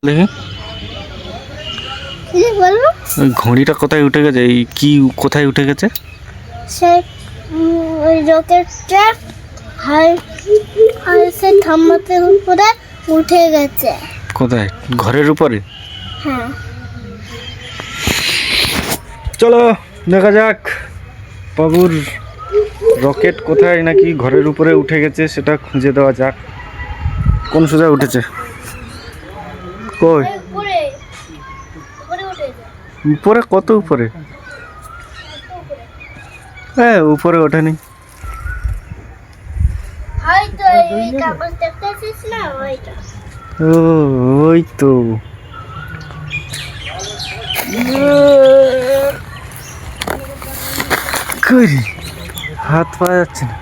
দেখি কি বলবো? ওই ঘড়িটা কোথায় উঠে গেছে? এই কি কোথায় উঠে গেছে? সে ওই রকেটটা হাই আর সে থাম্বাতের উপরে উঠে গেছে। কোথায়? ঘরের উপরে? হ্যাঁ, চলো দেখা যাক বাবুর রকেট কোথায় নাকি ঘরের উপরে উঠে গেছে, সেটা খুঁজে দেওয়া যাক। কোন সোজা উঠেছে? কই উপরে উপরে উঠেছে। উপরে? কত উপরে? হ্যাঁ, উপরে ওঠেনি। হয়তো এই কাগজ দেখতেছিস না, ওইটা। ও ওই তো। করি হাত পাওয়া যাচ্ছে না।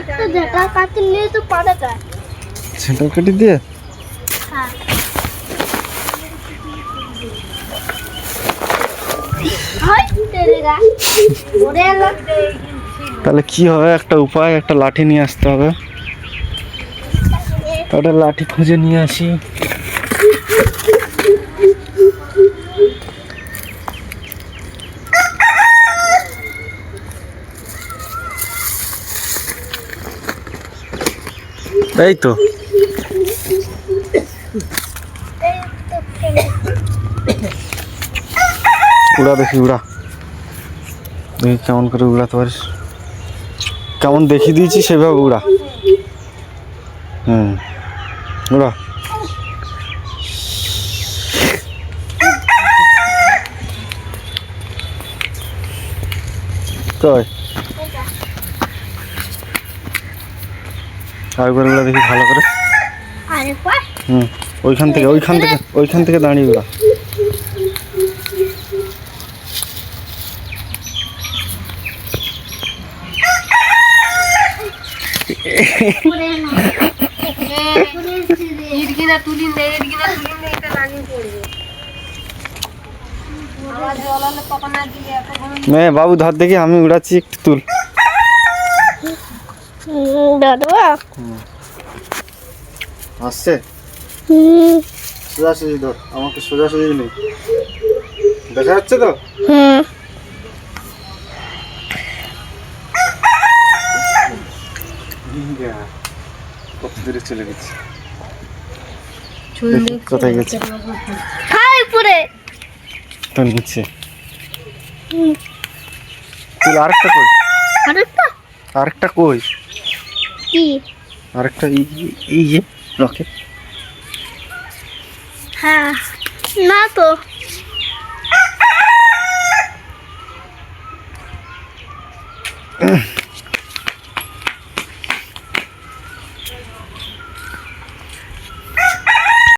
একটা ঝাঁটা কাটি নিয়ে তো পারে যায়। ছেঁটা কাটি দিয়ে হ্যাঁ, হয় তেরে গা ওরে এলো। তাহলে কি হবে? একটা উপায়, একটা লাঠি নিয়ে আসতে হবে। একটা লাঠি খুঁজে নিয়ে আসি। এই তো উড়া, দেখি উড়া, দেখি কেমন করে উড়াতে পারিস। কেমন দেখিয়ে দিয়েছি সেভাবে উড়া। উড়া। কই আরেকবার উড়া দেখি ভালো করে। আরেকবার ওইখান থেকে দাঁড়িয়ে উড়া। উপরে না, ইটগিনা তুলি নে, ইটগিনা তুলি নে, এটা লাগিয়ে পড়বে। আবার জলালে কখন আর দিলে এত ঘন বাবু ধর দেখি, আমি উড়াচ্ছি, একটু তুল। দাদা আসছে সোজাসুজি ধর, আমাকে সোজাসুজি নেই, দেখা যাচ্ছে তো? কত দূরে চলে গেছে, দেখি কোথায় গেছে। হাই উপরে তো নিচে তুল। আরেকটা কই? আরেকটা আরেকটা কই? কি? আরেকটা এই যে রকেট। হ্যাঁ, না তো।